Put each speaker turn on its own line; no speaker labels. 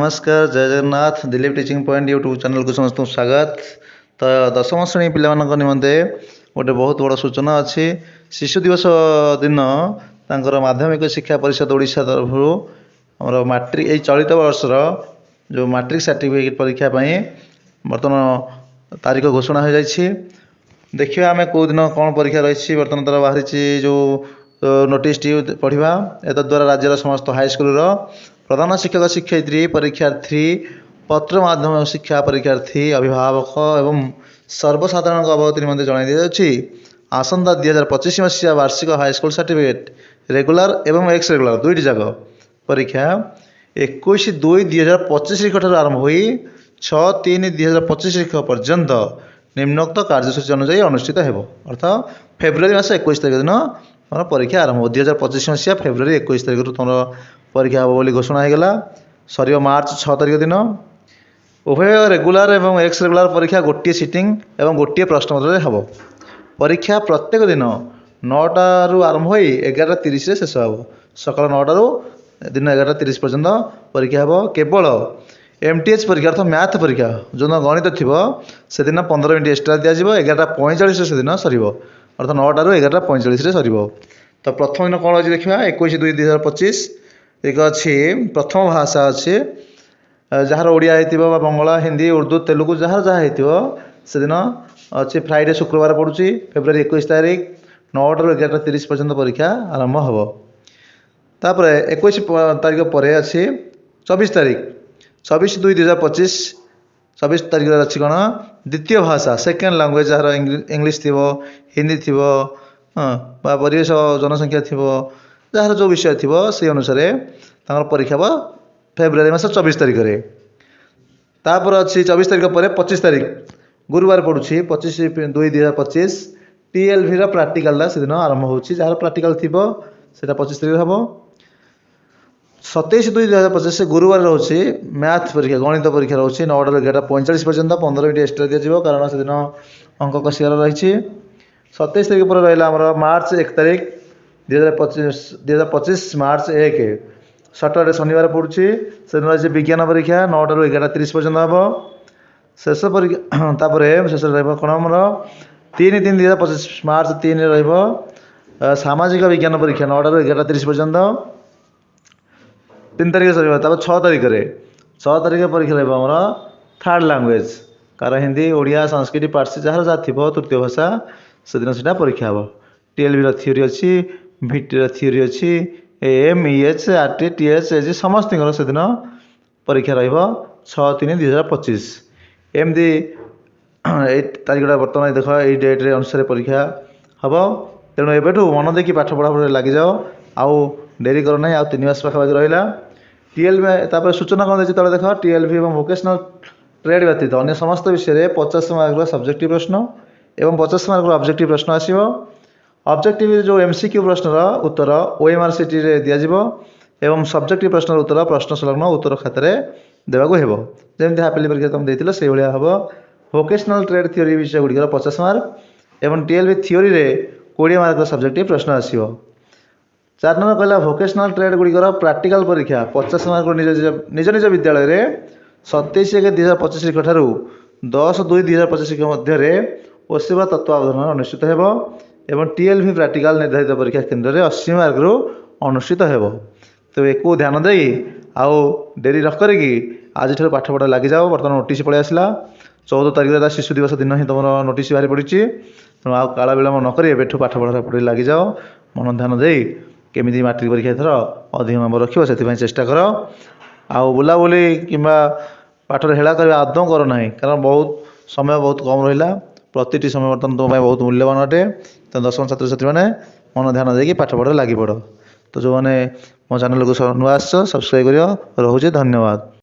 नमस्कार जय Jagannath Dilip teaching point YouTube channel को समस्त स्वागत। तो दशम श्रेणी पिला निमंते गोटे बहुत बड़ सूचना अच्छी। शिशु दिवस दिन तांकर माध्यमिक शिक्षा परिषद ओडिशा तरफ आम मैट्रिक यही चलित वर्षर जो मैट्रिक सर्टिफिकेट परीक्षा बर्तमान तारीख घोषणा हो जाइए। देखिए आम कौ दिन कौन परीक्षा रही बर्तमान तरह बाहरी जो नोटिस टी पढ़ा एतद्वारा राज्यर समस्त हाईस्कल प्रधान शिक्षक शिक्षयित्री परीक्षार्थी पत्र माध्यम शिक्षा परीक्षार्थी अभिभावक एवं सर्वसाधारण अवगति निमंते जन दी आसंता 2025 मसीहा वार्षिक हाईस्कल सर्टिफिकेट रेगुलर एवं एक्स रेगुलर दुईटी जाक परीक्षा 21/2/2025 तारिख ठार आरंभ हो 6/3/2025 तारिख पर्यंत निम्नोक्त कार्यसूची अनुसार अनुष्ठित हो। अर्थात फेब्रुआरी मास 21 तारिख दिन तुम परीक्षा आरंभ हो 2025 मसीहा फेब्रुआरी 21 तारिख तुम परीक्षा हम बोली घोषणा होगा। सर मार्च 6 तारिख दिन उभय रेगुलर एवं एक्स रेगुलर परीक्षा गोटे सिटिंग एवं गोटे प्रश्नपत्र हम परीक्षा प्रत्येक दिन 9टारू आरंभ हो 11:30 शेष हो। सकाल 9टारू दिन 11:30 पर्यंत परीक्षा हम। केवल MTH परीक्षा अर्थात मैथ परीक्षा जो गणित थी से दिन 15 मिनट एक्सट्रा दिज्व 11:45 से दिन सर अर्थात 9टारू 11:45 सर। तो प्रथम दिन कौन अच्छी देखा 21/2/2025 एक अच्छी प्रथम भाषा अच्छी जार ओडिया हो बंगला हिंदी उर्दू तेलुगु जार जहाँ से दिन अच्छी फ्राइडे शुक्रवार पड़ुची फेब्रुआरी 21 तारिख 9टारू 11:30 पर्यंत परीक्षा आरंभ हम। तापर 21 तारिख पर अच्छी 24 तारिख 24/2/2025 24 तारिख अच्छी कौन द्वितीय भाषा सेकेंड लैंग्वेज जार इंग्लिश थी हिंदी थी परिवेश जनसंख्या थी जार जो विषय थी से अनुसार परीक्षा हम फेब्रुआरी मास 24 तारिख में। तापर अच्छी 24 तारिख पर 25 तारिख गुरुवार पड़ुची 25/2/2025 TLV प्राक्टिकल से दिन आरंभ हो जार प्राक्टिकल थी से 25 तारिख हम। 27/2/2025 गुरुवार रोचे मैथ परीक्षा गणित परीक्षा रोचे 9टारू 11:45 पर्यंत 15 मिनट एक्सट्रा दिज्व कारण से दिन अंक कषियार रही। 27 तारिख पर रहा मार्च 1 तारिख 2025 मार्च 1 सटरडे शनिवार पड़ुची से दिन रही विज्ञान परीक्षा 9टारू 11:30 पर्यंत हम। शेष परीक्षा तापर शेष कौन आमर 3/3/2025 मार्च 3 सामाजिक विज्ञान परीक्षा 9टारू 11:30 पर्यंत 3 तारिख सर। तब 6 तारिख 6 तारिख परीक्षा रहा third language car Hindi Odia Sanskrit Parsi jar जहाँ थी तृतीय भाषा से दिन से परीक्षा हम। TLV थ्योरी अच्छी VT थ्योरी अच्छी AM EH RT TH AG समस्त से दिन परीक्षा रहा 6/3/2025 एमती तारीखटा बर्तमान देख ये डेट्रे अनुसार परीक्षा हम। तेणु एबेठू मन देखिए पाठ पढ़ा लग जाओ आउ डेरी कर ना 3 मास पाखापाखि रहा। TLV तापर सूचना कौन देती तले देख TLV और वोकेशनल ट्रेड व्यतीत अन्य समस्त विषय 50 मार्क सब्जेक्टिव प्रश्न एवं 50 मार्क ऑब्जेक्टिव प्रश्न आसो। ऑब्जेक्टिव जो MCQ प्रश्नर उत्तर OMR CT दिज्व एवं सब्जेक्टिव प्रश्नर उत्तर प्रश्न संलग्न उत्तर खाते देवाक हो जमी हापिली परीक्षा तुम देते से भाया हम। वोकेशनल ट्रेड थ्योरी विषय गुड़िकर 50 मार्क एवं TLV थ्योरी 20 मार्क सब्जेक्टिव प्रश्न आसो। 4 नंबर कहला वोकेशनल ट्रेड गुड़िकर प्राक्टिकल परीक्षा 50 मार्क निज निज विद्यालय में 27/1/2025 तारिख ठारू 10/2/2025 मध्य ओसेवा तत्वावधान अनुष्ठित हो एवं TLV प्राक्टिकल निर्धारित परीक्षा केन्द्र में 80 मार्क अनुष्ठित हो। तो एक ध्यान दे आउ डेरी न करी आज पाठ पढ़ा लग जाओ। बर्तमान नोटिस पलि आसला 14 तारिख शिशु दिवस दिन ही तुम नोटिस बाहरी पड़ी तेणु आ काला विलम्ब नक एठू पाठ पढ़ा पढ़ी लग जाओ। मन ध्यान दे केमी मैट्रिक परीक्षा थर अधिक नंबर रखियो से चेष्टा कर। आउ बुलाबुली कि पाठर हेला करवा आदौ कर ना कारण बहुत समय बहुत कम रहा प्रति समय बर्तमान तुम बहुत मूल्यवान अटे। तो दशम छात्र छात्री मैंने मन ध्यान देकी पाठ पढ़ा लगी पड़। तो जो मैंने मो चैनल को नुआ सब्सक्राइब कर रोचे धन्यवाद।